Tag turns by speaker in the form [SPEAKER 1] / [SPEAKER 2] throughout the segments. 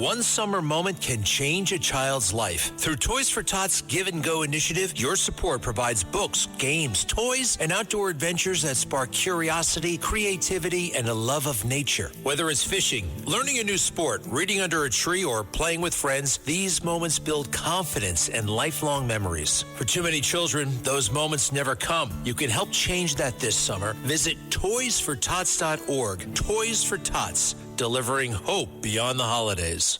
[SPEAKER 1] One summer moment can change a child's life. Through Toys for Tots Give and Go initiative, your support provides books, games, toys, and outdoor adventures that spark curiosity, creativity, and a love of nature. Whether it's fishing, learning a new sport, reading under a tree, or playing with friends, these moments build confidence and lifelong memories. For too many children, those moments never come. You can help change that this summer. Visit toysfortots.org. Toys for Tots, delivering hope beyond the holidays.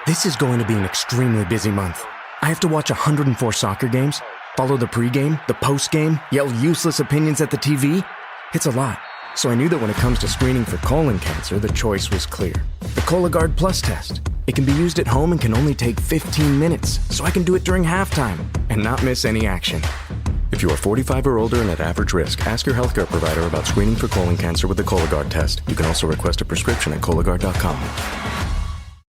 [SPEAKER 2] This is going to be an extremely busy month. I have to watch 104 soccer games, follow the pregame, the postgame, yell useless opinions at the TV. It's a lot. So I knew that when it comes to screening for colon cancer, the choice was clear. The Cologuard Plus test. It can be used at home and can only take 15 minutes, so I can do it during halftime and not miss any action. If you are 45 or older and at average risk, ask your healthcare provider about screening for colon cancer with the Cologuard test. You can also request a prescription at Cologuard.com.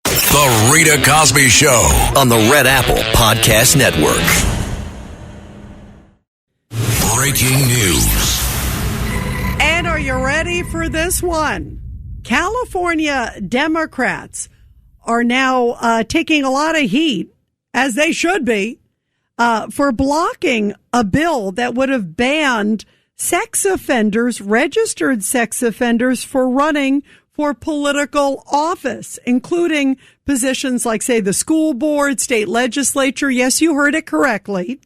[SPEAKER 3] The Rita Cosby Show on the Red Apple Podcast Network. Breaking news.
[SPEAKER 4] And are you ready for this one? California Democrats are now taking a lot of heat, as they should be, for blocking a bill that would have banned sex offenders, registered sex offenders, for running for political office, including positions like, say, the school board, state legislature. Yes, you heard it correctly,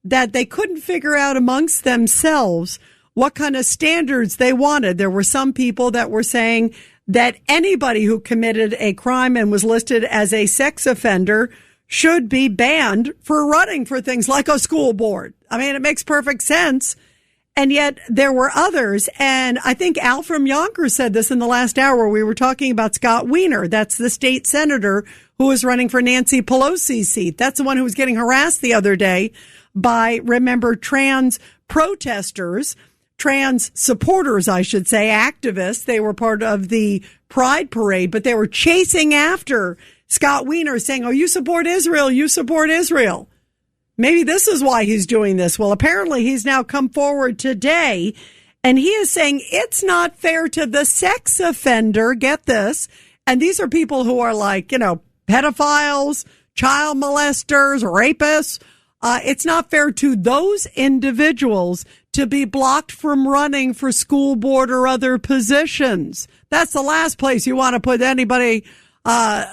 [SPEAKER 4] that they couldn't figure out amongst themselves what kind of standards they wanted. There were some people that were saying that anybody who committed a crime and was listed as a sex offender should be banned for running for things like a school board. I mean, it makes perfect sense. And yet there were others. And I think Al from Yonkers said this in the last hour. We were talking about Scott Wiener. That's the state senator who was running for Nancy Pelosi's seat. That's the one who was getting harassed the other day by, remember, trans protesters, trans supporters, I should say, activists. They were part of the Pride Parade, but they were chasing after Scott Wiener, saying, oh, you support Israel, you support Israel. Maybe this is why he's doing this. Well, apparently he's now come forward today, and he is saying it's not fair to the sex offender. Get this. And these are people who are like, pedophiles, child molesters, rapists. It's not fair to those individuals to be blocked from running for school board or other positions. That's the last place you want to put anybody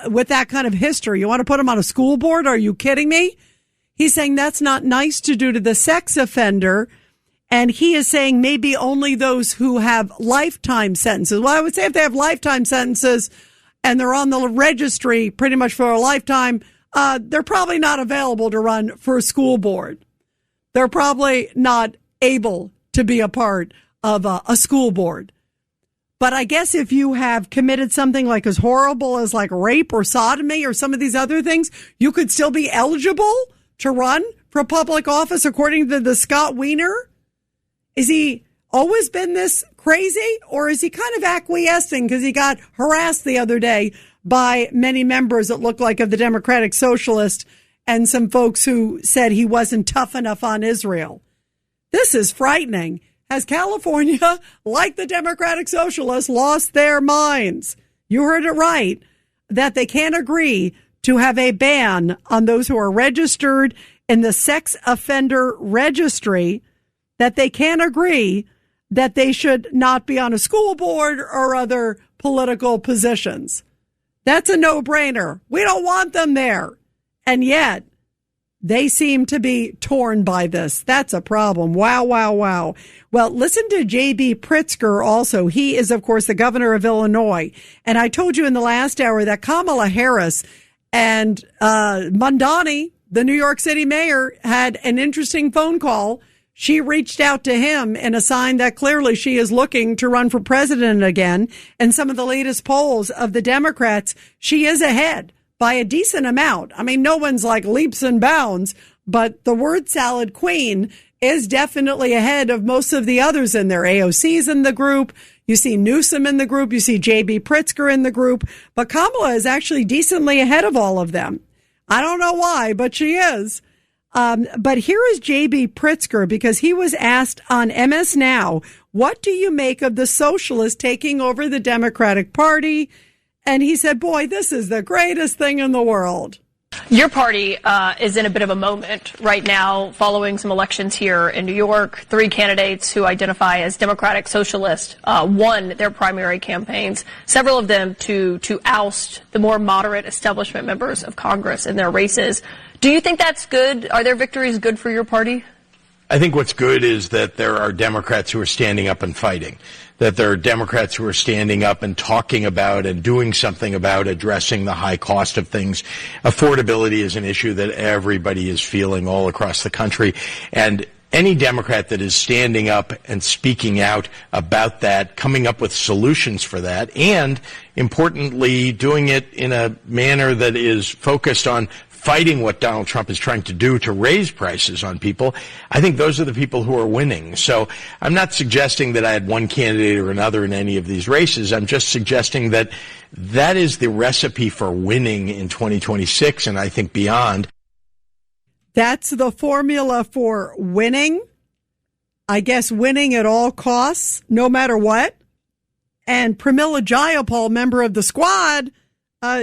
[SPEAKER 4] with that kind of history. You want to put them on a school board? Are you kidding me? He's saying that's not nice to do to the sex offender. And he is saying maybe only those who have lifetime sentences. Well, I would say if they have lifetime sentences and they're on the registry pretty much for a lifetime, they're probably not available to run for a school board. They're probably not able to be a part of a school board. But I guess if you have committed something like as horrible as like rape or sodomy or some of these other things, you could still be eligible to run for public office, according to the Scott Wiener. Is he always been this crazy, or is he kind of acquiescing because he got harassed the other day by many members that look like of the Democratic Socialist and some folks who said he wasn't tough enough on Israel? This is frightening. Has California, like the Democratic Socialists, lost their minds? You heard it right, that they can't agree to have a ban on those who are registered in the sex offender registry, that they can't agree that they should not be on a school board or other political positions. That's a no-brainer. We don't want them there. And yet, they seem to be torn by this. That's a problem. Wow, wow, wow. Well, listen to J.B. Pritzker also. He is, of course, the governor of Illinois. And I told you in the last hour that Kamala Harris and Mondani, the New York City mayor, had an interesting phone call. She reached out to him in a sign that clearly she is looking to run for president again. And some of the latest polls of the Democrats, she is ahead by a decent amount. I mean, no one's like leaps and bounds, but the word salad queen is definitely ahead of most of the others in there. AOC's in the group. You see Newsom in the group. You see J.B. Pritzker in the group. But Kamala is actually decently ahead of all of them. I don't know why, but she is. But here is J.B. Pritzker, because he was asked on MS Now, what do you make of the socialists taking over the Democratic Party? And he said, boy, this is the greatest thing in the world.
[SPEAKER 5] Your party is in a bit of a moment right now following some elections here in New York. 3 candidates who identify as Democratic Socialist won their primary campaigns, several of them to oust the more moderate establishment members of Congress in their races. Do you think that's good? Are their victories good for your party?
[SPEAKER 6] I think what's good is that there are Democrats who are standing up and fighting, that there are Democrats who are standing up and talking about and doing something about addressing the high cost of things. Affordability is an issue that everybody is feeling all across the country. And any Democrat that is standing up and speaking out about that, coming up with solutions for that, and importantly, doing it in a manner that is focused on fighting what Donald Trump is trying to do to raise prices on people, I think those are the people who are winning. So I'm not suggesting that I had one candidate or another in any of these races. I'm just suggesting that that is the recipe for winning in 2026 and I think beyond.
[SPEAKER 4] That's the formula for winning. I guess winning at all costs, no matter what. And Pramila Jayapal, member of the squad,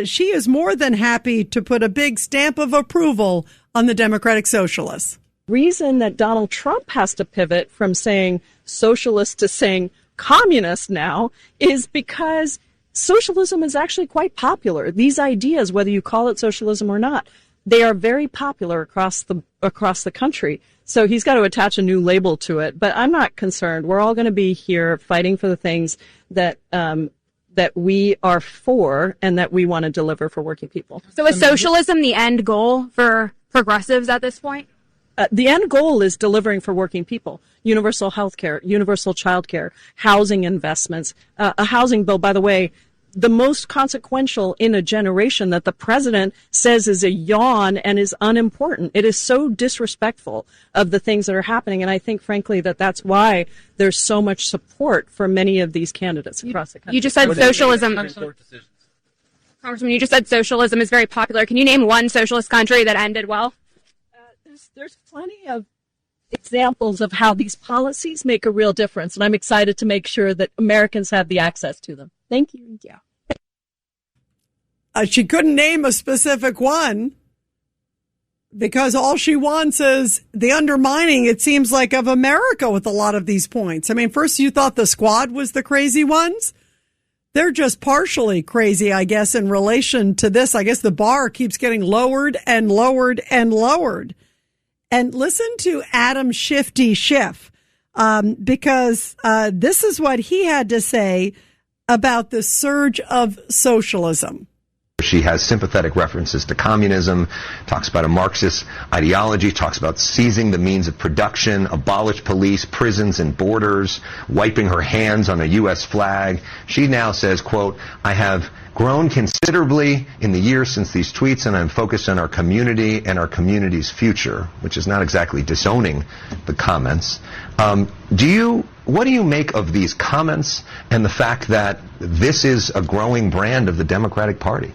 [SPEAKER 4] she is more than happy to put a big stamp of approval on the Democratic Socialists.
[SPEAKER 7] Reason that Donald Trump has to pivot from saying socialist to saying communist now is because socialism is actually quite popular. These ideas, whether you call it socialism or not, they are very popular across the country. So he's got to attach a new label to it. But I'm not concerned. We're all going to be here fighting for the things that we are for and that we want to deliver for working people.
[SPEAKER 8] So is socialism the end goal for progressives at this point?
[SPEAKER 7] The end goal is delivering for working people. Universal health care, universal child care, housing investments, a housing bill, by the way, the most consequential in a generation that the president says is a yawn and is unimportant. It is so disrespectful of the things that are happening. And I think, frankly, that that's why there's so much support for many of these candidates across the country.
[SPEAKER 8] You just said socialism. Congressman, you just said socialism is very popular. Can you name one socialist country that ended well?
[SPEAKER 7] There's plenty of examples of how these policies make a real difference. And I'm excited to make sure that Americans have the access to them. Thank you. Yeah.
[SPEAKER 4] She couldn't name a specific one because all she wants is the undermining, it seems like, of America with a lot of these points. I mean, first you thought the squad was the crazy ones. They're just partially crazy, I guess, in relation to this. I guess the bar keeps getting lowered and lowered and lowered. And listen to Adam Schiff, because this is what he had to say about the surge of socialism.
[SPEAKER 9] She has sympathetic references to communism, talks about a Marxist ideology, talks about seizing the means of production, abolish police, prisons, and borders, wiping her hands on a U.S. flag. She now says, quote, I have grown considerably in the years since these tweets, and I'm focused on our community and our community's future, which is not exactly disowning the comments. What do you make of these comments and the fact that this is a growing brand of the Democratic Party?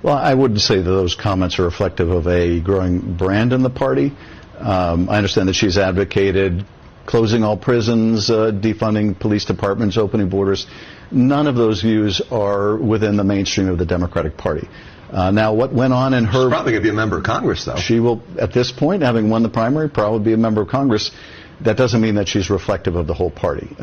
[SPEAKER 10] Well, I wouldn't say that those comments are reflective of a growing brand in the party. I understand that she's advocated closing all prisons, defunding police departments, opening borders. None of those views are within the mainstream of the Democratic Party. Now, what went on in her...
[SPEAKER 9] She's probably going to be a member of Congress, though.
[SPEAKER 10] She will, at this point, having won the primary, probably be a member of Congress. That doesn't mean that she's reflective of the whole party.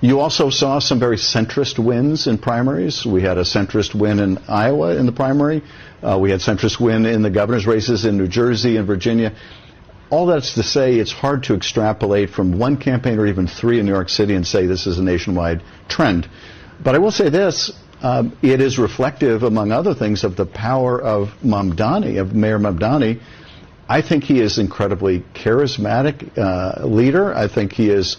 [SPEAKER 10] You also saw some very centrist wins in primaries. We had a centrist win in Iowa in the primary. We had centrist win in the governor's races in New Jersey and Virginia. All that's to say it's hard to extrapolate from one campaign or even 3 in New York City and say this is a nationwide trend. But I will say this, it is reflective, among other things, of the power of Mamdani, of Mayor Mamdani. I think he is incredibly charismatic leader. I think he is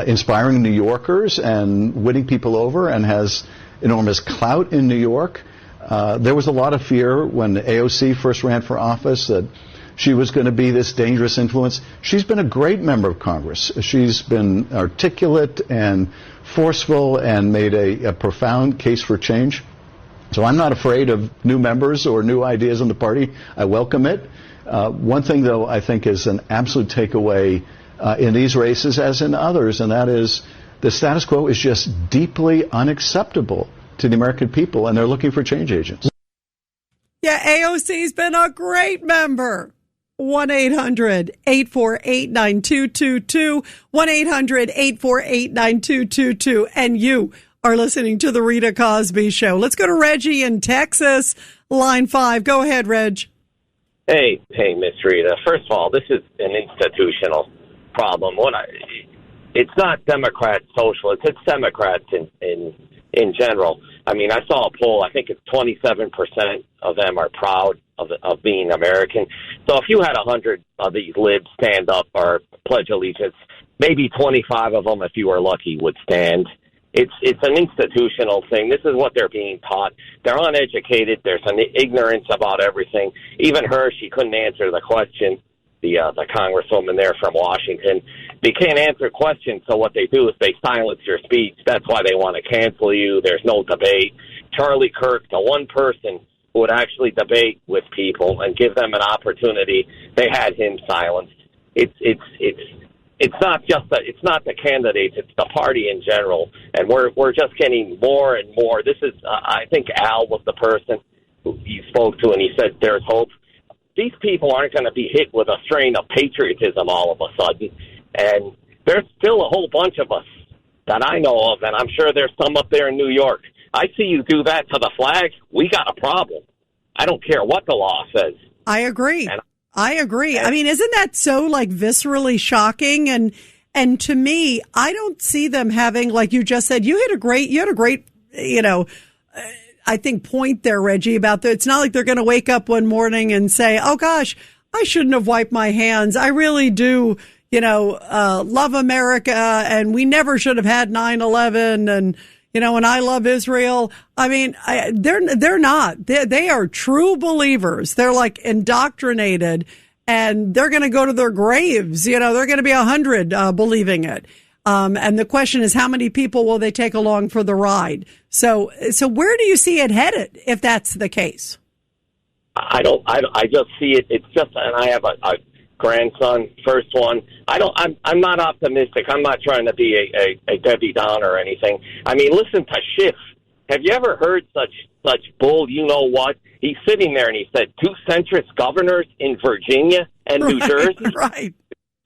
[SPEAKER 10] inspiring New Yorkers and winning people over and has enormous clout in New York. There was a lot of fear when AOC first ran for office that she was going to be this dangerous influence. She's been a great member of Congress. She's been articulate and forceful and made a profound case for change. So I'm not afraid of new members or new ideas in the party. I welcome it. One thing, though, I think is an absolute takeaway in these races as in others, and that is the status quo is just deeply unacceptable to the American people, and they're looking for change agents.
[SPEAKER 4] Yeah, AOC's been a great member. 1-800-848-9222. 1-800-848-9222. And you are listening to The Rita Cosby Show. Let's go to Reggie in Texas, line 5. Go ahead, Reg.
[SPEAKER 11] Hey, Miss Rita. First of all, this is an institutional problem. It's not Democrats, socialists. It's Democrats in general. I mean, I saw a poll. I think it's 27% of them are proud of being American. So if you had 100 of these libs stand up or pledge allegiance, maybe 25 of them, if you were lucky, would stand. It's an institutional thing. This is what they're being taught. They're uneducated. There's an ignorance about everything. Even her, she couldn't answer the question. The congresswoman there from Washington. They can't answer questions, so what they do is they silence your speech. That's why they want to cancel you. There's no debate. Charlie Kirk, the one person who would actually debate with people and give them an opportunity, they had him silenced. It's not the candidates, it's the party in general, and we're just getting more and more. This is I think Al was the person who he spoke to, and he said there's hope. These people aren't going to be hit with a strain of patriotism all of a sudden. And there's still a whole bunch of us that I know of, and I'm sure there's some up there in New York. I see you do that to the flag, we got a problem. I don't care what the law says.
[SPEAKER 4] I agree. I mean, isn't that so viscerally shocking? And to me, I don't see them having, like you just said, you had a great, I think point there, Reggie, about it's not like they're going to wake up one morning and say, oh gosh, I shouldn't have wiped my hands. I really do, love America, and we never should have had 9/11, and, and I love Israel. I mean, they're not. They are true believers. They're indoctrinated, and they're going to go to their graves. They're going to be 100 believing it. And the question is, how many people will they take along for the ride? So where do you see it headed if that's the case?
[SPEAKER 11] I just see it. It's just, and I have a grandson, first one. I'm not optimistic. I'm not trying to be a Debbie Downer or anything. I mean, listen to Schiff. Have you ever heard such bull? You know what? He's sitting there and he said 2 centrist governors in Virginia and New Jersey.
[SPEAKER 4] Right.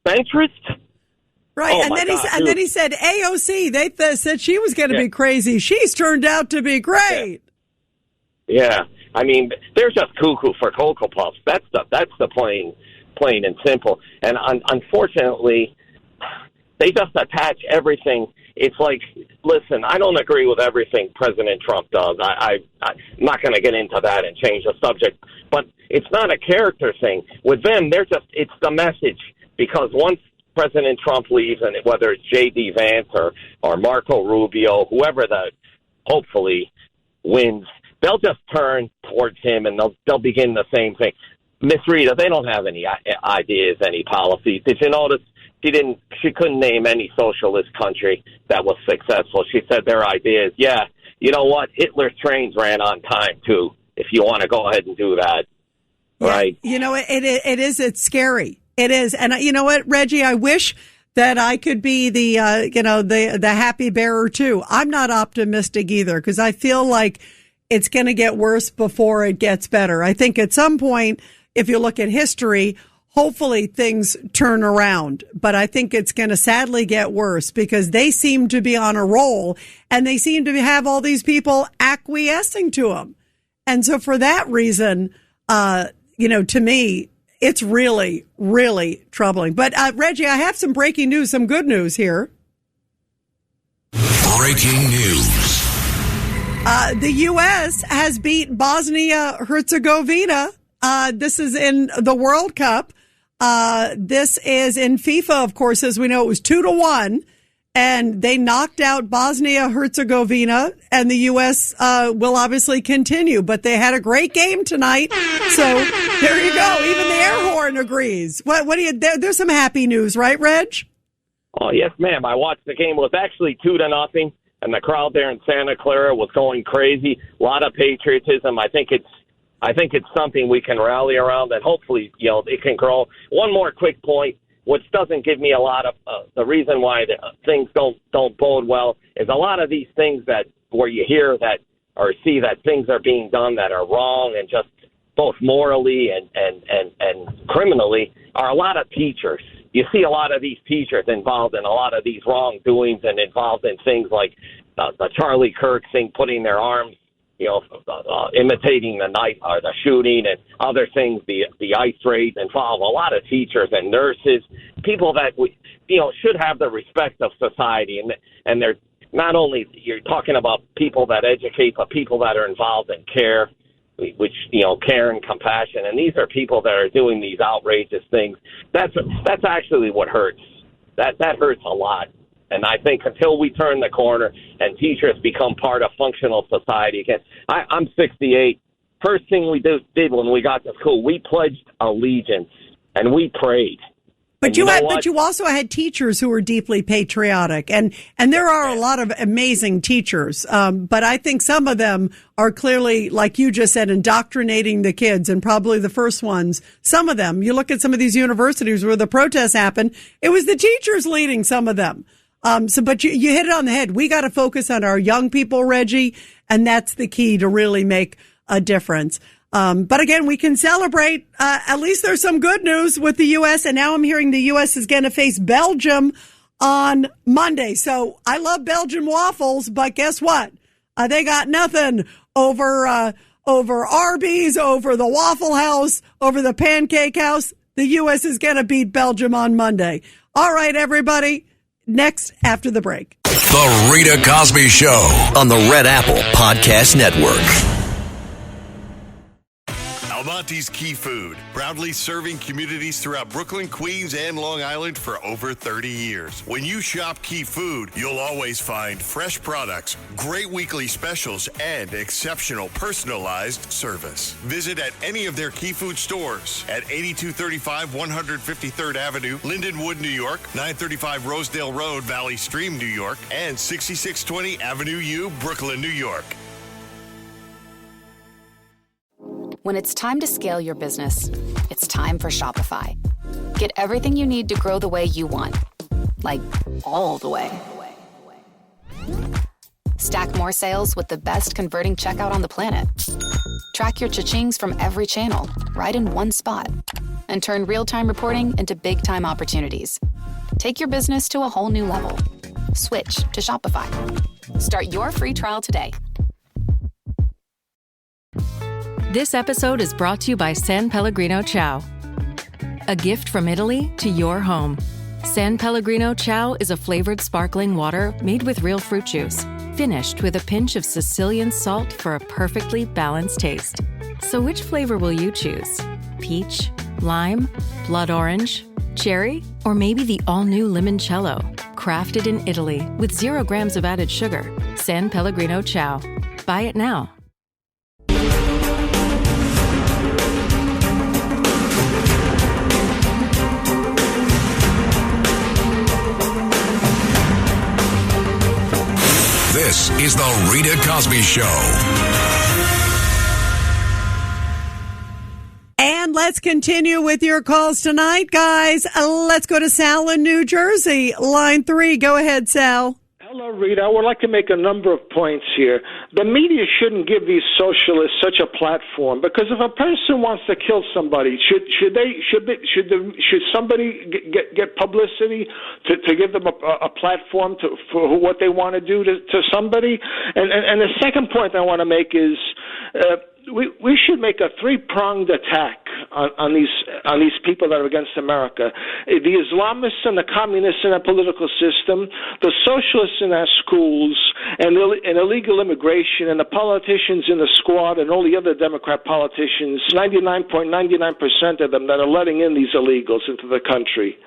[SPEAKER 11] Centrist?
[SPEAKER 4] Right,
[SPEAKER 11] oh
[SPEAKER 4] and then he said AOC. They said she was going to be crazy. She's turned out to be great.
[SPEAKER 11] Yeah, I mean they're just cuckoo for Cocoa Puffs. That's the plain and simple. And unfortunately, they just attach everything. It's like, listen, I don't agree with everything President Trump does. I'm not going to get into that and change the subject. But it's not a character thing with them. It's the message, because once President Trump leaves, and whether it's J.D. Vance or Marco Rubio, whoever hopefully wins, they'll just turn towards him and they'll begin the same thing. Miss Rita, they don't have any ideas, any policies. Did you notice she couldn't name any socialist country that was successful? She said their ideas. Yeah, you know what? Hitler's trains ran on time too. If you want to go ahead and do that,
[SPEAKER 4] yeah,
[SPEAKER 11] right?
[SPEAKER 4] It's scary. It is. And you know what, Reggie, I wish that I could be the happy bearer too. I'm not optimistic either, because I feel like it's going to get worse before it gets better. I think at some point, if you look at history, hopefully things turn around, but I think it's going to sadly get worse, because they seem to be on a roll and they seem to have all these people acquiescing to them. And so for that reason, to me, it's really, really troubling. But, Reggie, I have some breaking news, some good news here.
[SPEAKER 3] Breaking news.
[SPEAKER 4] The U.S. has beat Bosnia-Herzegovina. This is in the World Cup. This is in FIFA, of course, as we know, it was 2-1. And they knocked out Bosnia-Herzegovina, and the U.S. Will obviously continue. But they had a great game tonight, so there you go. Even the air horn agrees. What do you? There's some happy news, right, Reg?
[SPEAKER 11] Oh yes, ma'am. I watched the game. It was actually 2-0, and the crowd there in Santa Clara was going crazy. A lot of patriotism. I think it's something we can rally around, and hopefully, it can grow. One more quick point, which doesn't give me a lot of the reason why things don't bode well, is a lot of these things where you hear that or see that things are being done that are wrong and just both morally and criminally are a lot of teachers. You see a lot of these teachers involved in a lot of these wrongdoings and involved in things like the Charlie Kirk thing, putting their arms, imitating the knife or the shooting and other things, the ice raids involve a lot of teachers and nurses, people that should have the respect of society. And they're not only, you're talking about people that educate, but people that are involved in care, which, care and compassion. And these are people that are doing these outrageous things. That's actually what hurts. That hurts a lot. And I think until we turn the corner and teachers become part of functional society again, I'm 68. First thing we did when we got to school, we pledged allegiance and we prayed.
[SPEAKER 4] But you also had teachers who were deeply patriotic, and there are a lot of amazing teachers. But I think some of them are clearly, like you just said, indoctrinating the kids, and probably the first ones. Some of them, you look at some of these universities where the protests happened, it was the teachers leading some of them. But you hit it on the head. We got to focus on our young people, Reggie, and that's the key to really make a difference. But again, we can celebrate. At least there's some good news with the U.S. And now I'm hearing the U.S. is going to face Belgium on Monday. So I love Belgian waffles, but guess what? They got nothing over Arby's, over the Waffle House, over the Pancake House. The U.S. is going to beat Belgium on Monday. All right, everybody. Next, after the break.
[SPEAKER 3] The Rita Cosby Show on the Red Apple Podcast Network.
[SPEAKER 12] Almonte's Key Food, proudly serving communities throughout Brooklyn, Queens, and Long Island for over 30 years. When you shop Key Food, you'll always find fresh products, great weekly specials, and exceptional personalized service. Visit at any of their Key Food stores at 8235 153rd Avenue, Lindenwood, New York, 935 Rosedale Road, Valley Stream, New York, and 6620 Avenue U, Brooklyn, New York.
[SPEAKER 13] When it's time to scale your business, it's time for Shopify. Get everything you need to grow the way you want. Like, all the way. Stack more sales with the best converting checkout on the planet. Track your cha-chings from every channel, right in one spot. And turn real-time reporting into big-time opportunities. Take your business to a whole new level. Switch to Shopify. Start your free trial today.
[SPEAKER 14] This episode is brought to you by San Pellegrino Ciao. A gift from Italy to your home. San Pellegrino Ciao is a flavored sparkling water made with real fruit juice, finished with a pinch of Sicilian salt for a perfectly balanced taste. So which flavor will you choose? Peach, lime, blood orange, cherry, or maybe the all-new limoncello? Crafted in Italy with 0 grams of added sugar. San Pellegrino Ciao. Buy it now.
[SPEAKER 3] This is the Rita Cosby Show.
[SPEAKER 4] And let's continue with your calls tonight, guys. Let's go to Sal in New Jersey. Line 3. Go ahead, Sal.
[SPEAKER 15] Hello, Rita. I would like to make a number of points here. The media shouldn't give these socialists such a platform, because if a person wants to kill somebody, should somebody get publicity to give them a platform for what they want to do to somebody? And the second point I want to make is we should make a three-pronged attack on these people that are against America. The Islamists and the communists in our political system, the socialists in our schools, and illegal immigration, and the politicians in the squad, and all the other Democrat politicians, 99.99% of them that are letting in these illegals into the country.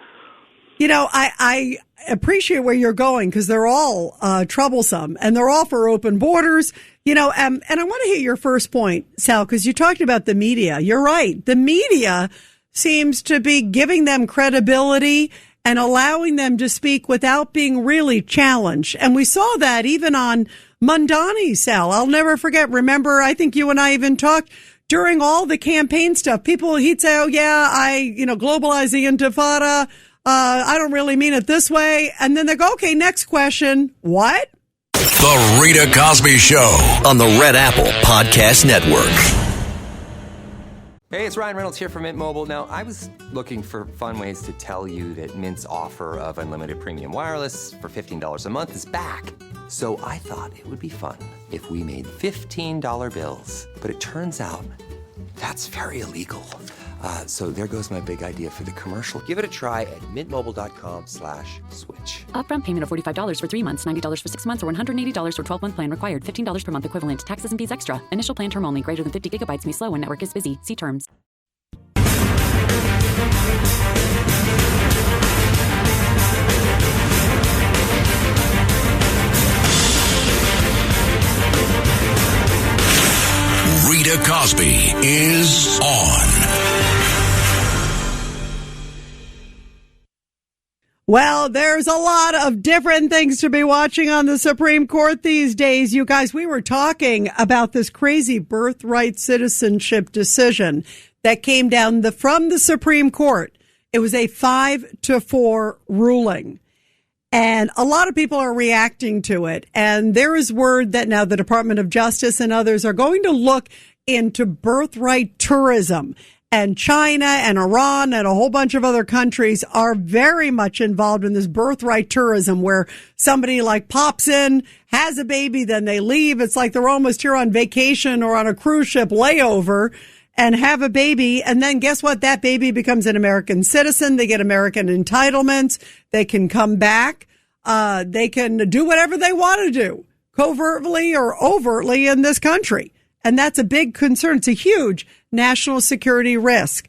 [SPEAKER 4] You know, I appreciate where you're going, because they're all troublesome, and they're all for open borders. You know, and I want to hit your first point, Sal, because you talked about the media. You're right. The media seems to be giving them credibility and allowing them to speak without being really challenged. And we saw that even on Mondani, Sal. I'll never forget. Remember, I think you and I even talked during all the campaign stuff. He'd say, oh, yeah, globalize the intifada. I don't really mean it this way. And then they go, okay, next question. What?
[SPEAKER 3] The Rita Cosby Show on the Red Apple Podcast Network.
[SPEAKER 16] Hey, it's Ryan Reynolds here from Mint Mobile. Now, I was looking for fun ways to tell you that Mint's offer of unlimited premium wireless for $15 a month is back. So I thought it would be fun if we made $15 bills. But it turns out that's very illegal. So there goes my big idea for the commercial. Give it a try at mintmobile.com/switch.
[SPEAKER 17] Upfront payment of $45 for 3 months, $90 for 6 months, or $180 for 12-month plan required. $15 per month equivalent. Taxes and fees extra. Initial plan term only. Greater than 50 gigabytes may slow when network is busy. See terms.
[SPEAKER 3] Rita Cosby is on.
[SPEAKER 4] Well, there's a lot of different things to be watching on the Supreme Court these days. You guys, we were talking about this crazy birthright citizenship decision that came down from the Supreme Court. It was a 5-4 ruling. And a lot of people are reacting to it. And there is word that now the Department of Justice and others are going to look into birthright tourism. And China and Iran and a whole bunch of other countries are very much involved in this birthright tourism where somebody like pops in, has a baby, then they leave. It's like they're almost here on vacation or on a cruise ship layover and have a baby. And then guess what? That baby becomes an American citizen. They get American entitlements. They can come back. They can do whatever they want to do, covertly or overtly in this country. And that's a big concern. It's a huge national security risk.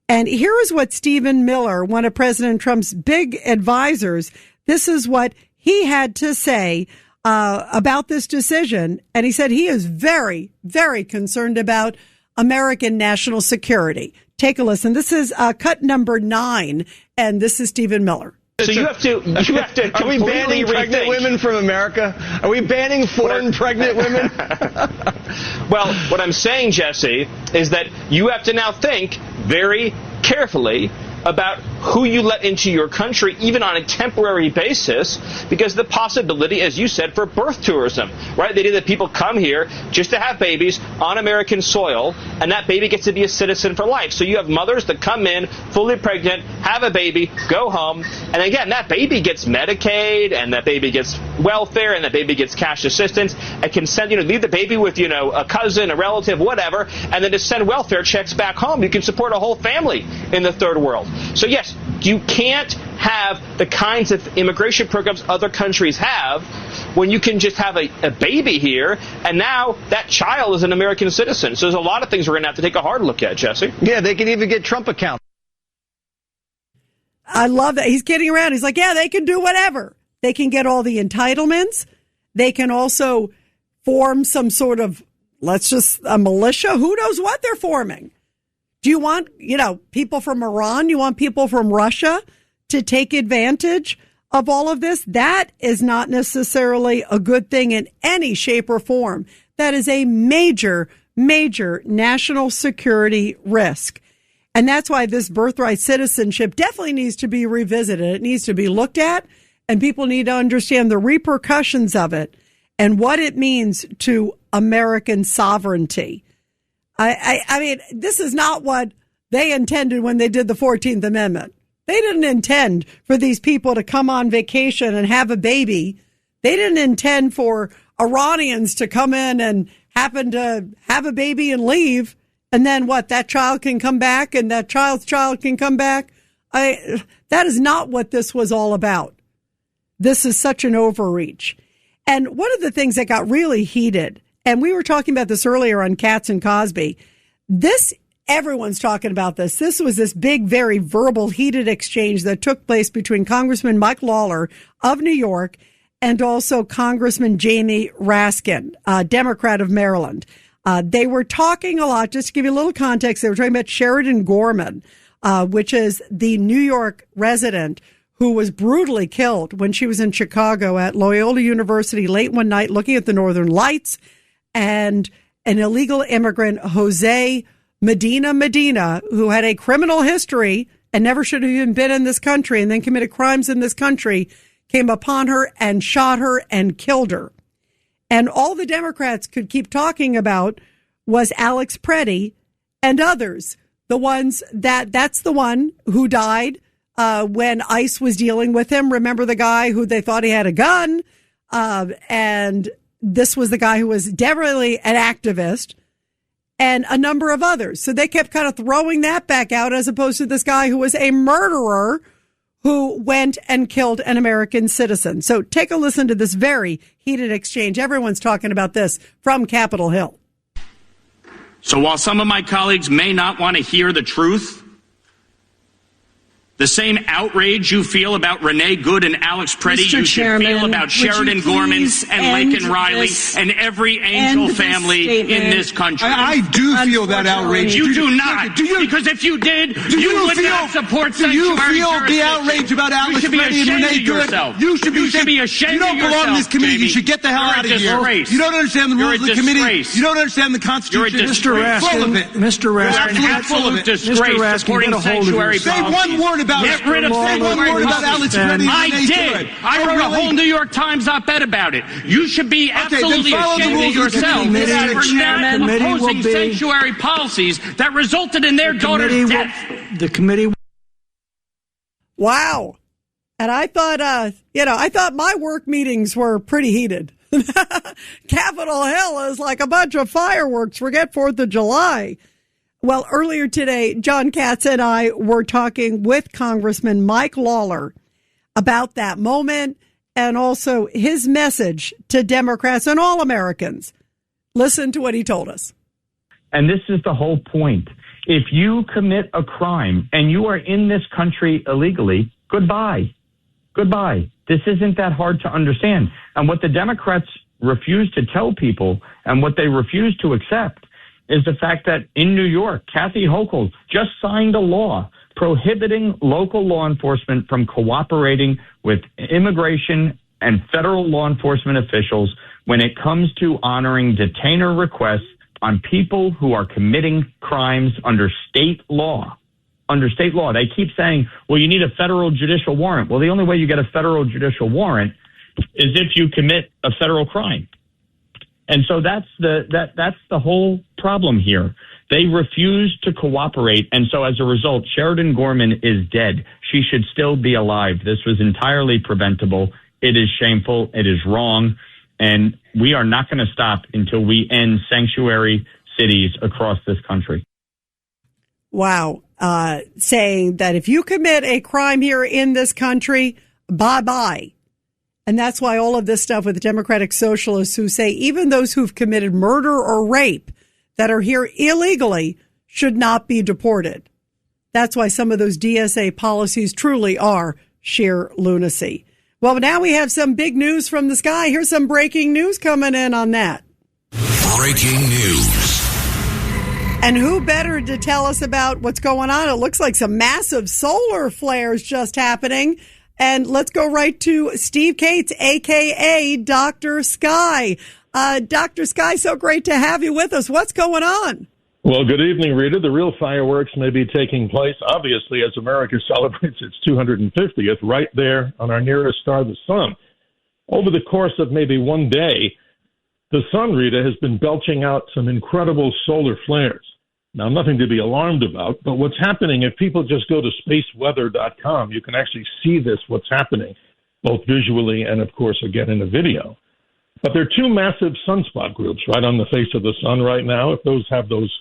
[SPEAKER 4] And here is what Stephen Miller, one of President Trump's big advisors, this is what he had to say about this decision. And he said he is very, very concerned about American national security. Take a listen. This is cut number 9, and this is Stephen Miller.
[SPEAKER 18] So you have to
[SPEAKER 19] Are we banning pregnant women from America? Are we banning foreign pregnant women?
[SPEAKER 18] Well, what I'm saying, Jesse, is that you have to now think very carefully about who you let into your country, even on a temporary basis, because the possibility, as you said, for birth tourism, right? The idea that people come here just to have babies on American soil, and that baby gets to be a citizen for life. So you have mothers that come in, fully pregnant, have a baby, go home, and again, that baby gets Medicaid, and that baby gets welfare, and that baby gets cash assistance, and can send, leave the baby with, a cousin, a relative, whatever, and then just send welfare checks back home. You can support a whole family in the third world. So yes, you can't have the kinds of immigration programs other countries have when you can just have a baby here, and now that child is an American citizen. So there's a lot of things we're going to have to take a hard look at, Jesse.
[SPEAKER 19] Yeah, they can even get Trump accounts.
[SPEAKER 4] I love that. He's kidding around. He's like, yeah, they can do whatever. They can get all the entitlements. They can also form some sort of, a militia. Who knows what they're forming? Do you want, people from Iran? You want people from Russia to take advantage of all of this? That is not necessarily a good thing in any shape or form. That is a major, major national security risk. And that's why this birthright citizenship definitely needs to be revisited. It needs to be looked at, and people need to understand the repercussions of it and what it means to American sovereignty. I mean, this is not what they intended when they did the 14th Amendment. They didn't intend for these people to come on vacation and have a baby. They didn't intend for Iranians to come in and happen to have a baby and leave. And then what? That child can come back and that child's child can come back. That is not what this was all about. This is such an overreach. And one of the things that got really heated, and we were talking about this earlier on Katz and Cosby, everyone's talking about this. This was this big, very verbal, heated exchange that took place between Congressman Mike Lawler of New York and also Congressman Jamie Raskin, Democrat of Maryland. They were talking a lot, just to give you a little context, they were talking about Sheridan Gorman, which is the New York resident who was brutally killed when she was in Chicago at Loyola University late one night looking at the Northern Lights, and an illegal immigrant, Jose Medina, who had a criminal history and never should have even been in this country and then committed crimes in this country, came upon her and shot her and killed her. And all the Democrats could keep talking about was Alex Preddy and others. The ones that's the one who died when ICE was dealing with him. Remember the guy who they thought he had a gun? And this was the guy who was definitely an activist, and a number of others. So they kept kind of throwing that back out as opposed to this guy who was a murderer who went and killed an American citizen. So take a listen to this very heated exchange. Everyone's talking about this from Capitol Hill.
[SPEAKER 20] So while some of my colleagues may not want to hear the truth, the same outrage you feel about Renee Good and Alex Preddy, you should feel about Sheridan Gorman and Laken Riley and every Angel family in this country.
[SPEAKER 21] I do feel that outrage.
[SPEAKER 20] You do not. Because if you did, you would not support sanctuary
[SPEAKER 21] jurisdiction. Do you feel the outrage about Alex Preddy and Renee Good? You should be ashamed of yourself. You don't belong in this committee. You should get the hell out of here. You don't understand the rules of the committee. You don't understand the Constitution.
[SPEAKER 20] You're a disgrace.
[SPEAKER 21] Full of it.
[SPEAKER 20] Mr. Raskin. You're an absolute disgrace supporting sanctuary policy.
[SPEAKER 21] Say one word about
[SPEAKER 20] Get rid of sanctuary policy. I did. I wrote a whole New York Times op-ed about it. You should be absolutely ashamed of yourself for not opposing sanctuary policies that resulted in their daughter's death.
[SPEAKER 21] The committee.
[SPEAKER 4] Wow. And I thought, I thought my work meetings were pretty heated. Capitol Hill is like a bunch of fireworks. Forget 4th of July. Well, earlier today, John Katz and I were talking with Congressman Mike Lawler about that moment and also his message to Democrats and all Americans. Listen to what he told us.
[SPEAKER 22] And this is the whole point. If you commit a crime and you are in this country illegally, goodbye. Goodbye. This isn't that hard to understand. And what the Democrats refuse to tell people and what they refuse to accept is the fact that in New York, Kathy Hochul just signed a law prohibiting local law enforcement from cooperating with immigration and federal law enforcement officials when it comes to honoring detainer requests on people who are committing crimes under state law. Under state law. They keep saying, well, you need a federal judicial warrant. Well, the only way you get a federal judicial warrant is if you commit a federal crime. And so that's the whole problem here. They refuse to cooperate. And so as a result, Sheridan Gorman is dead. She should still be alive. This was entirely preventable. It is shameful. It is wrong. And we are not going to stop until we end sanctuary cities across this country.
[SPEAKER 4] Wow. Saying that if you commit a crime here in this country, bye-bye. And that's why all of this stuff with the Democratic Socialists who say even those who've committed murder or rape that are here illegally should not be deported. That's why some of those DSA policies truly are sheer lunacy. Well, now we have some big news from the sky. Here's some breaking news coming in on that.
[SPEAKER 3] Breaking news.
[SPEAKER 4] And who better to tell us about what's going on? It looks like some massive solar flares just happening. And let's go right to Steve Cates, a.k.a. Dr. Sky. Dr. Sky, so great to have you with us. What's going on?
[SPEAKER 23] Well, good evening, Rita. The real fireworks may be taking place, obviously, as America celebrates its 250th right there on our nearest star, the sun. Over the course of maybe one day, the sun, Rita, has been belching out some incredible solar flares. Now, nothing to be alarmed about, but what's happening, if people just go to spaceweather.com, you can actually see what's happening, both visually and, of course, again, in a video. But there are two massive sunspot groups right on the face of the sun right now. If those have those,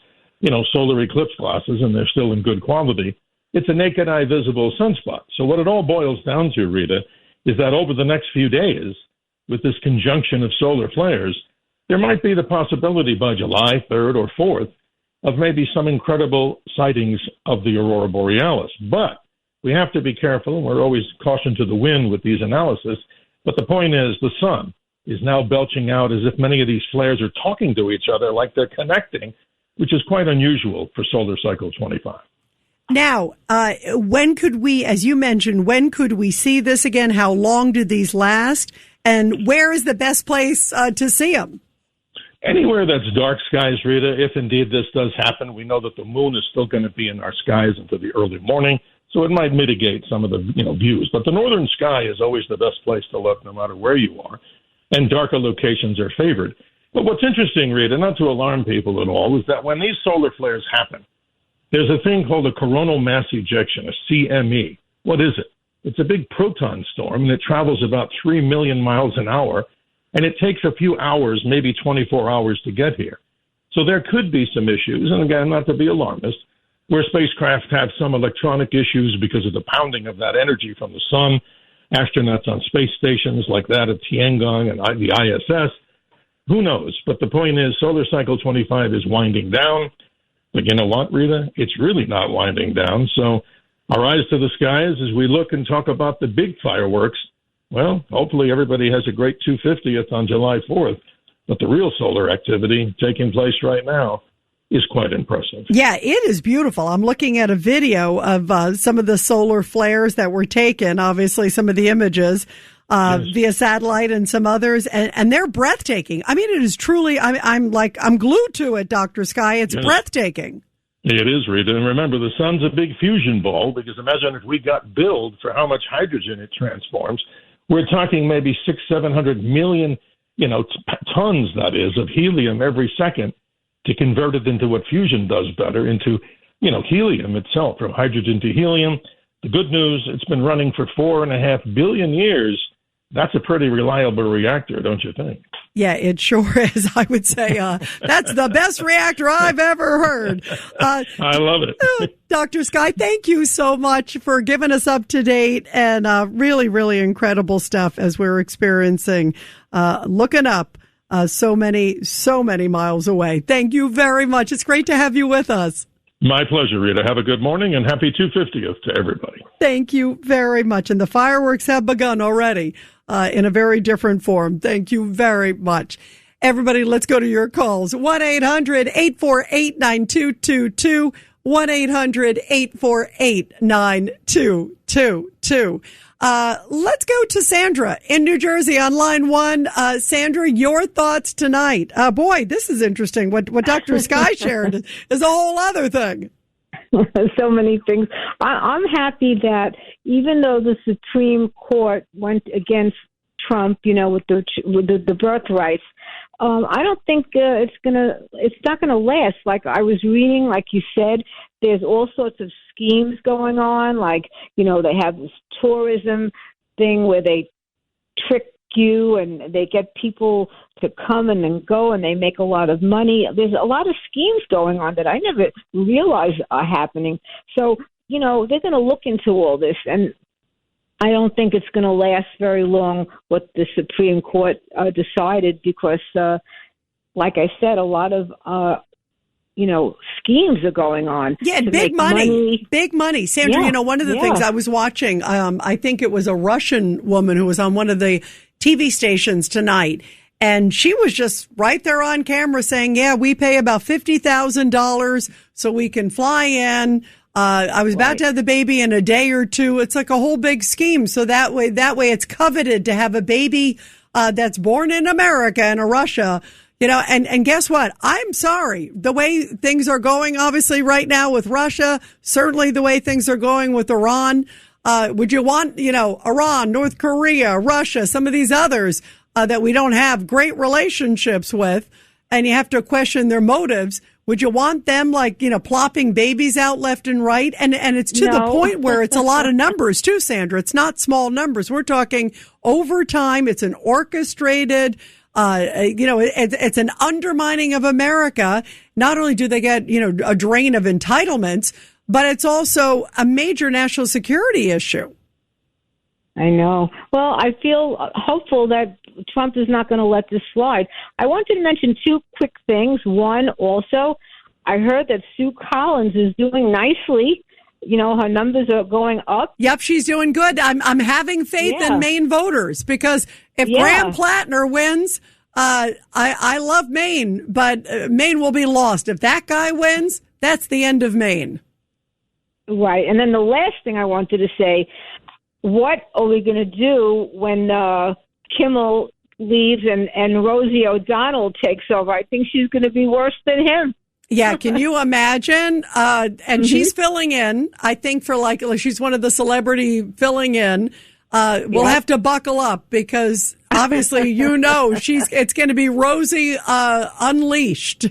[SPEAKER 23] solar eclipse glasses and they're still in good quality, it's a naked eye visible sunspot. So what it all boils down to, Rita, is that over the next few days, with this conjunction of solar flares, there might be the possibility by July 3rd or 4th of maybe some incredible sightings of the aurora borealis. But we have to be careful, and we're always caution to the wind with these analysis. But the point is the sun is now belching out as if many of these flares are talking to each other like they're connecting, which is quite unusual for solar cycle 25.
[SPEAKER 4] Now, when could we, as you mentioned, when could we see this again? How long did these last? And where is the best place to see them?
[SPEAKER 23] Anywhere that's dark skies, Rita, if indeed this does happen, we know that the moon is still going to be in our skies into the early morning, so it might mitigate some of the views. But the northern sky is always the best place to look, no matter where you are. and darker locations are favored. But what's interesting, Rita, not to alarm people at all, is that when these solar flares happen, there's a thing called a coronal mass ejection, a CME. What is it? It's a big proton storm, and it travels about 3 million miles an hour, and it takes a few hours, maybe 24 hours to get here. So there could be some issues, and again, not to be alarmist, where spacecraft have some electronic issues because of the pounding of that energy from the sun. Astronauts on space stations like that at Tiangong and the ISS. Who knows? But the point is, Solar Cycle 25 is winding down. But you know what, Rita? It's really not winding down. So our eyes to the skies as we look and talk about the big fireworks. Well, hopefully everybody has a great 250th on July 4th. But the real solar activity taking place right now is quite impressive.
[SPEAKER 4] Yeah, it is beautiful. I'm looking at a video of some of the solar flares that were taken, obviously some of the images via satellite and some others, and they're breathtaking. I mean, it is truly, I'm glued to it, Dr. Sky. It's breathtaking.
[SPEAKER 23] It is, Rita. And remember, the sun's a big fusion ball, because imagine if we got billed for how much hydrogen it transforms. We're talking maybe 600-700 million, tons, that is, of helium every second to convert it into what fusion does better, into, helium itself, from hydrogen to helium. The good news, it's been running for 4.5 billion years. That's a pretty reliable reactor, don't you think?
[SPEAKER 4] Yeah, it sure is. I would say that's the best reactor I've ever heard.
[SPEAKER 23] I love it.
[SPEAKER 4] Dr. Sky, thank you so much for giving us up to date and really, really incredible stuff as we're experiencing, looking up so many miles away. Thank you very much. It's great to have you with us.
[SPEAKER 23] My pleasure, Rita. Have a good morning and happy 250th to everybody.
[SPEAKER 4] Thank you very much. And the fireworks have begun already in a very different form. Thank you very much. Everybody, let's go to your calls. 1-800-848-9222. 1-800-848-9222. Let's go to Sandra in New Jersey on line 1. Sandra, your thoughts tonight. Boy, this is interesting. What Dr. Sky shared is a whole other thing.
[SPEAKER 1] So many things. I'm happy that even though the Supreme Court went against Trump, with the birth rights, I don't think it's not gonna last. Like I was reading, like you said, there's all sorts of schemes going on. Like, they have this tourism thing where they trick you and they get people to come and then go and they make a lot of money. There's a lot of schemes going on that I never realized are happening. So, they're going to look into all this, and I don't think it's going to last very long what the Supreme Court decided, because, like I said, a lot of schemes are going on.
[SPEAKER 4] Yeah, and big money. Sandra, one of the things I was watching, I think it was a Russian woman who was on one of the TV stations tonight, and she was just right there on camera saying, yeah, we pay about $50,000 so we can fly in. I was about to have the baby in a day or two. It's like a whole big scheme. So that way it's coveted to have a baby that's born in America and Russia. And guess what? I'm sorry. The way things are going, obviously, right now with Russia, certainly the way things are going with Iran. Would you want, Iran, North Korea, Russia, some of these others that we don't have great relationships with, and you have to question their motives? Would you want them plopping babies out left and right? And it's to the point where it's a lot of numbers too, Sandra. It's not small numbers. We're talking over time. It's an orchestrated, it's an undermining of America. Not only do they get, a drain of entitlements, but it's also a major national security issue.
[SPEAKER 1] I know. Well, I feel hopeful that Trump is not going to let this slide. I wanted to mention two quick things. One, also, I heard that Sue Collins is doing nicely. Her numbers are going up.
[SPEAKER 4] Yep, she's doing good. I'm having faith in Maine voters, because if Graham Plattner wins, I love Maine, but Maine will be lost. If that guy wins, that's the end of Maine.
[SPEAKER 1] Right. And then the last thing I wanted to say, what are we going to do when Kimmel leaves and Rosie O'Donnell takes over? I think she's going to be worse than him.
[SPEAKER 4] Yeah, can you imagine? And she's filling in, I think, for she's one of the celebrity filling in. we'll have to buckle up because obviously, it's going to be Rosie unleashed,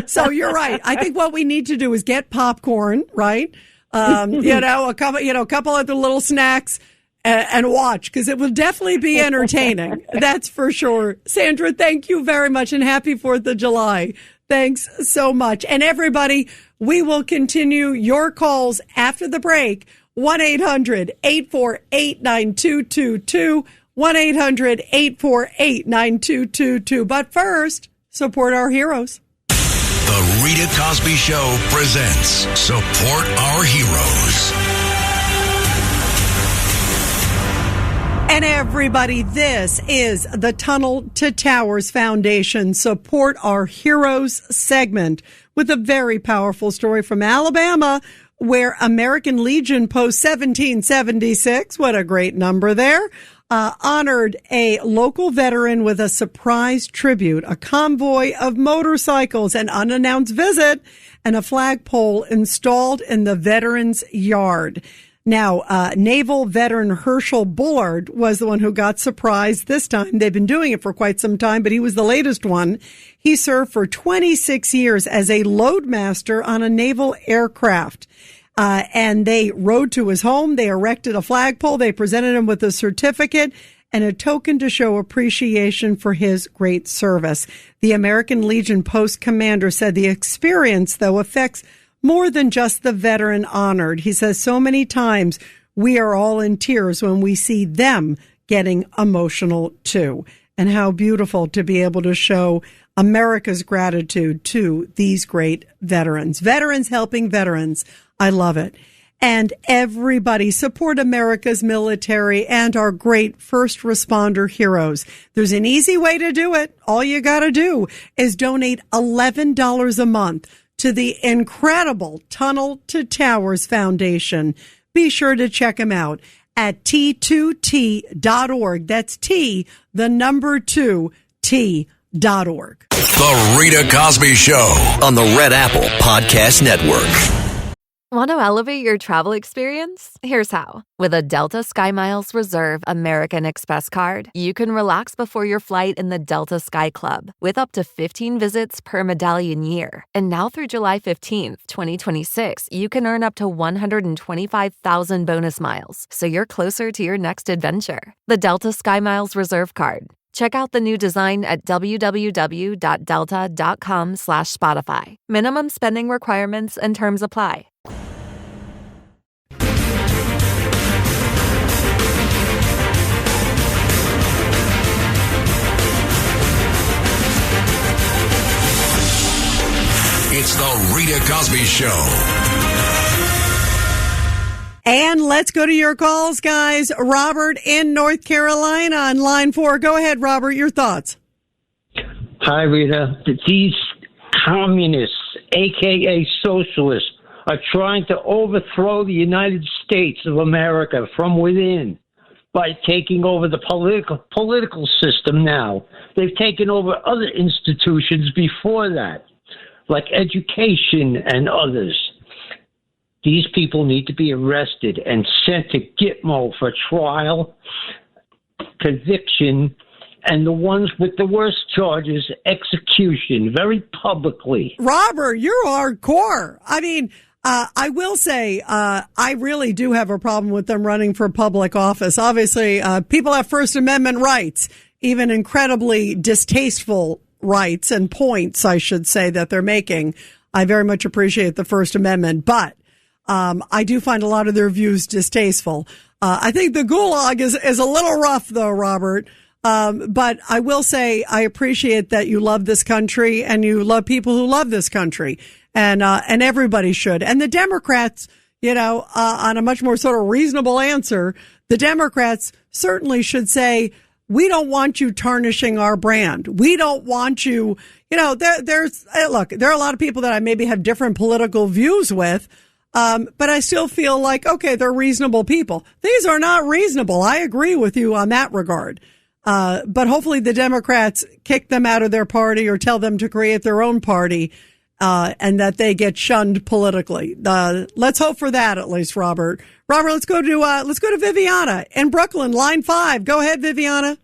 [SPEAKER 4] So you're right. I think what we need to do is get popcorn, right? A couple of the little snacks and watch because it will definitely be entertaining. That's for sure. Sandra, thank you very much and happy 4th of July. Thanks so much. And everybody, we will continue your calls after the break. 1-800-848-9222. 1-800-848-9222. But first, support our heroes.
[SPEAKER 3] The Rita Cosby Show presents Support Our Heroes.
[SPEAKER 4] And everybody, this is the Tunnel to Towers Foundation Support Our Heroes segment with a very powerful story from Alabama where American Legion Post 1776, what a great number there, honored a local veteran with a surprise tribute, a convoy of motorcycles, an unannounced visit, and a flagpole installed in the veteran's yard. Now, naval veteran Herschel Bullard was the one who got surprised this time. They've been doing it for quite some time, but he was the latest one. He served for 26 years as a loadmaster on a naval aircraft. And they rode to his home. They erected a flagpole. They presented him with a certificate and a token to show appreciation for his great service. The American Legion Post commander said the experience, though, affects more than just the veteran honored. He says so many times we are all in tears when we see them getting emotional too. And how beautiful to be able to show America's gratitude to these great veterans. Veterans helping veterans. I love it. And everybody support America's military and our great first responder heroes. There's an easy way to do it. All you got to do is donate $11 a month to the incredible Tunnel to Towers Foundation. Be sure to check them out at T2T.org. That's T, the number 2, T.org.
[SPEAKER 3] The Rita Cosby Show on the Red Apple Podcast Network.
[SPEAKER 2] Want to elevate your travel experience? Here's how. With a Delta SkyMiles Reserve American Express card, you can relax before your flight in the Delta Sky Club with up to 15 visits per medallion year. And now through July 15th, 2026, you can earn up to 125,000 bonus miles, so you're closer to your next adventure. The Delta SkyMiles Reserve card. Check out the new design at www.delta.com/Spotify. Minimum spending requirements and terms apply.
[SPEAKER 3] It's the Rita Cosby Show.
[SPEAKER 4] And let's go to your calls, guys. Robert in North Carolina on line 4. Go ahead, Robert, your thoughts.
[SPEAKER 5] Hi, Rita. These communists, a.k.a. socialists, are trying to overthrow the United States of America from within by taking over the political system now. They've taken over other institutions before that, like education and others. These people need to be arrested and sent to Gitmo for trial, conviction, and the ones with the worst charges, execution, very publicly.
[SPEAKER 4] Robert, you're hardcore. I mean, I will say, I really do have a problem with them running for public office. Obviously, people have First Amendment rights, even incredibly distasteful rights and points, I should say, that they're making. I very much appreciate the First Amendment, but I do find a lot of their views distasteful. I think the gulag is a little rough, though, Robert. But I will say I appreciate that you love this country and you love people who love this country, and everybody should. And the Democrats, on a much more sort of reasonable answer, the Democrats certainly should say, we don't want you tarnishing our brand. We don't want you, look, there are a lot of people that I maybe have different political views with. But I still feel like, okay, they're reasonable people. These are not reasonable. I agree with you on that regard. But hopefully the Democrats kick them out of their party or tell them to create their own party. and that they get shunned politically. Let's hope for that, at least, Robert. Robert, let's go to Viviana in Brooklyn, line 5. Go ahead, Viviana.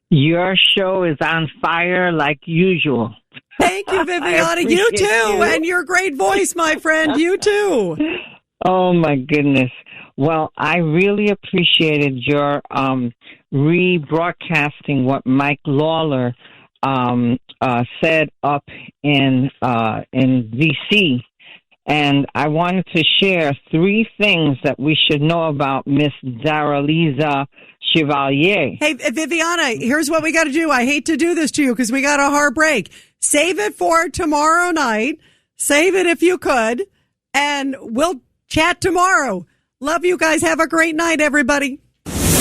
[SPEAKER 6] Your show is on fire like usual.
[SPEAKER 4] Thank you, Viviana. You too, and your great voice, my friend. You too.
[SPEAKER 6] Oh my goodness. Well, I really appreciated your rebroadcasting what Mike Lawler said up in D.C. And I wanted to share 3 things that we should know about Miss Daraliza Chevalier.
[SPEAKER 4] Hey, Viviana, here's what we got to do. I hate to do this to you because we got a hard break. Save it for tomorrow night. Save it if you could. And we'll chat tomorrow. Love you guys. Have a great night, everybody.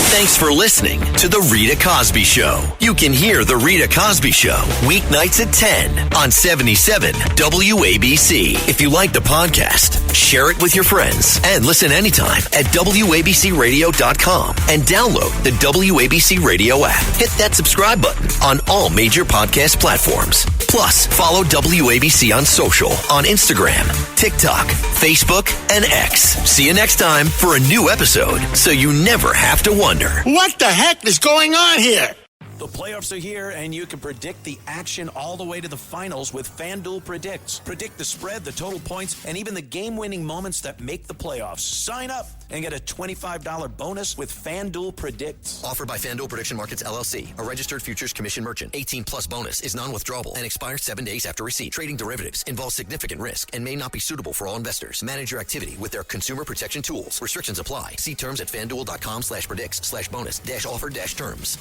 [SPEAKER 3] Thanks for listening to The Rita Cosby Show. You can hear The Rita Cosby Show weeknights at 10 on 77 WABC. If you like the podcast, share it with your friends and listen anytime at WABCRadio.com and download the WABC Radio app. Hit that subscribe button on all major podcast platforms. Plus, follow WABC on social on Instagram, TikTok, Facebook, and X. See you next time for a new episode so you never have to wonder.
[SPEAKER 7] What the heck is going on here?
[SPEAKER 8] The playoffs are here, and you can predict the action all the way to the finals with FanDuel Predicts. Predict the spread, the total points, and even the game-winning moments that make the playoffs. Sign up and get a $25 bonus with FanDuel Predicts.
[SPEAKER 3] Offered by FanDuel Prediction Markets, LLC, a registered futures commission merchant. 18-plus bonus is non-withdrawable and expires 7 days after receipt. Trading derivatives involves significant risk and may not be suitable for all investors. Manage your activity with their consumer protection tools. Restrictions apply. See terms at FanDuel.com/predicts/bonus-offer-terms.